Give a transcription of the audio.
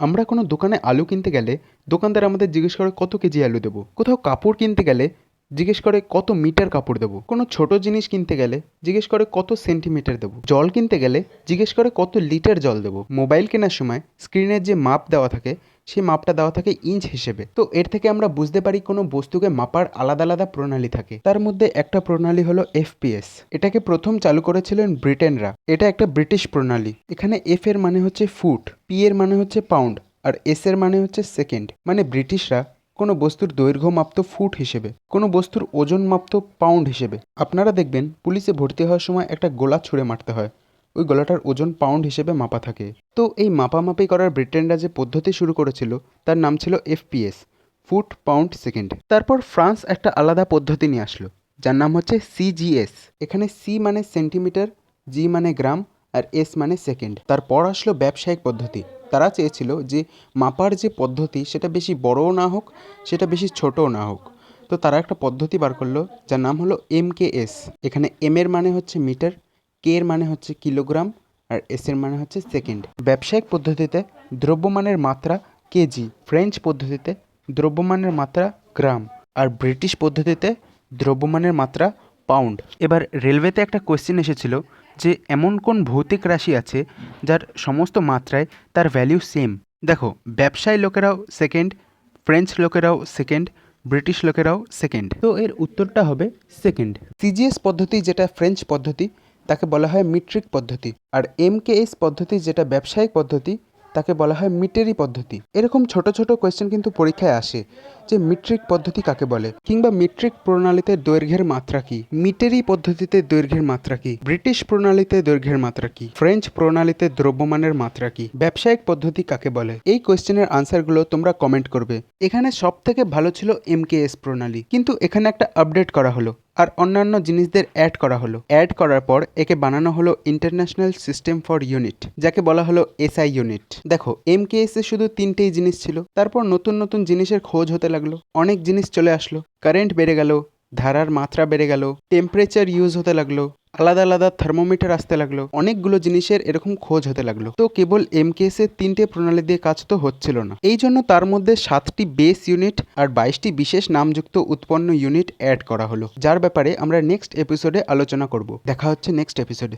আমরা কোনো দোকানে আলু কিনতে গেলে দোকানদার আমাদের জিজ্ঞেস করে কত কেজি আলু দেবো। কোথাও কাপড় কিনতে গেলে জিজ্ঞেস করে কত মিটার কাপড় দেবো। কোনো ছোট জিনিস কিনতে গেলে জিজ্ঞেস করে কত সেন্টিমিটার দেবো। জল কিনতে গেলে জিজ্ঞেস করে কত লিটার জল দেবো। মোবাইল কেনার সময় স্ক্রিনের যে মাপ দেওয়া থাকে সেই মাপটা দেওয়া থাকে ইঞ্চ হিসেবে। তো এর থেকে আমরা বুঝতে পারি কোনো বস্তুকে মাপার আলাদা আলাদা প্রণালী থাকে। তার মধ্যে একটা প্রণালী হলো এফপিএস। এটাকে প্রথম চালু করেছিলেন ব্রিটেনরা। এটা একটা ব্রিটিশ প্রণালী। এখানে এফ এর মানে হচ্ছে ফুট, পি এর মানে হচ্ছে পাউন্ড, আর এস এর মানে হচ্ছে সেকেন্ড। মানে ব্রিটিশরা কোনো বস্তুর দৈর্ঘ্য মাপত ফুট হিসেবে, কোনো বস্তুর ওজন মাপত পাউন্ড হিসেবে। আপনারা দেখবেন পুলিশে ভর্তি হওয়ার সময় একটা গোলা ছুঁড়ে মারতে হয়, ওই গোলাটার ওজন পাউন্ড হিসেবে মাপা থাকে। তো এই মাপামাপি করার ব্রিটেনরা যে পদ্ধতি শুরু করেছিল তার নাম ছিল এফপিএস, ফুট পাউন্ড সেকেন্ড। তারপর ফ্রান্স একটা আলাদা পদ্ধতি নিয়ে আসলো যার নাম হচ্ছে সিজিএস। এখানে সি মানে সেন্টিমিটার, জি মানে গ্রাম, আর এস মানে সেকেন্ড। তারপর আসলো ব্যবসায়িক পদ্ধতি। তারা চেয়েছিল যে মাপার যে পদ্ধতি সেটা বেশি বড়ও না হোক, সেটা বেশি ছোটও না হোক। তো তারা একটা পদ্ধতি বার করলো যার নাম হলো এমকেএস। এখানে এম এর মানে হচ্ছে মিটার, কে এর মানে হচ্ছে কিলোগ্রাম, আর এস এর মানে হচ্ছে সেকেন্ড। ব্যবসায়িক পদ্ধতিতে দ্রব্যমানের মাত্রা কেজি, ফ্রেঞ্চ পদ্ধতিতে দ্রব্যমানের মাত্রা গ্রাম, আর ব্রিটিশ পদ্ধতিতে দ্রব্যমানের মাত্রা পাউন্ড। এবার রেলওয়েতে একটা কোয়েশ্চেন এসেছিল যে এমন কোন ভৌতিক রাশি আছে যার সমস্ত মাত্রায় তার ভ্যালু সেম। দেখো, ব্যবসায়ী লোকেরাও সেকেন্ড, ফ্রেঞ্চ লোকেরাও সেকেন্ড, ব্রিটিশ লোকেরাও সেকেন্ড। তো এর উত্তরটা হবে সেকেন্ড। সিজিএস পদ্ধতি যেটা ফ্রেঞ্চ পদ্ধতি তাকে বলা হয় মিট্রিক পদ্ধতি, আর এমকেএস পদ্ধতি যেটা ব্যবসায়িক পদ্ধতি তাকে বলা হয় মিটেরি পদ্ধতি। এরকম ছোট ছোট কোয়েশ্চেন কিন্তু পরীক্ষায় আসে যে মিট্রিক পদ্ধতি কাকে বলে, কিংবা মিট্রিক প্রণালীতে দৈর্ঘ্যের মাত্রা কি, মিটেরি পদ্ধতিতে দৈর্ঘ্যের মাত্রা কি, ব্রিটিশ প্রণালীতে দৈর্ঘ্যের মাত্রা কি, ফ্রেঞ্চ প্রণালীতে দ্রব্যমানের মাত্রা কি, ব্যবসায়িক পদ্ধতি কাকে বলে। এই কোয়েশ্চেনের আনসারগুলো তোমরা কমেন্ট করবে। এখানে সব থেকে ভালো ছিল এমকেএস প্রণালী, কিন্তু এখানে একটা আপডেট করা হলো আর অন্যান্য জিনিসদের অ্যাড করা হলো। অ্যাড করার পর একে বানানো হলো ইন্টারন্যাশনাল সিস্টেম ফর ইউনিট, যাকে বলা হলো এসআই ইউনিট। দেখো, এমকেএস এ শুধু তিনটেই জিনিস ছিল, তারপর নতুন নতুন জিনিসের খোঁজ হতে লাগলো, অনেক জিনিস চলে আসলো, কারেন্ট বেড়ে গেল, ধারার মাত্রা বেড়ে গেল, টেম্পারেচার ইউজ হতে লাগলো, আলাদা আলাদা থার্মোমিটার আসতে লাগলো, অনেকগুলো জিনিসের এরকম খোঁজ হতে লাগলো। তো কেবল এমকেএস এর তিনটে প্রণালী দিয়ে কাজ তো হচ্ছিল না, এই জন্য তার মধ্যে 7টি বেস ইউনিট আর 22টি বিশেষ নামযুক্ত উৎপন্ন ইউনিট অ্যাড করা হলো, যার ব্যাপারে আমরা নেক্সট এপিসোডে আলোচনা করব। দেখা হচ্ছে নেক্সট এপিসোডে।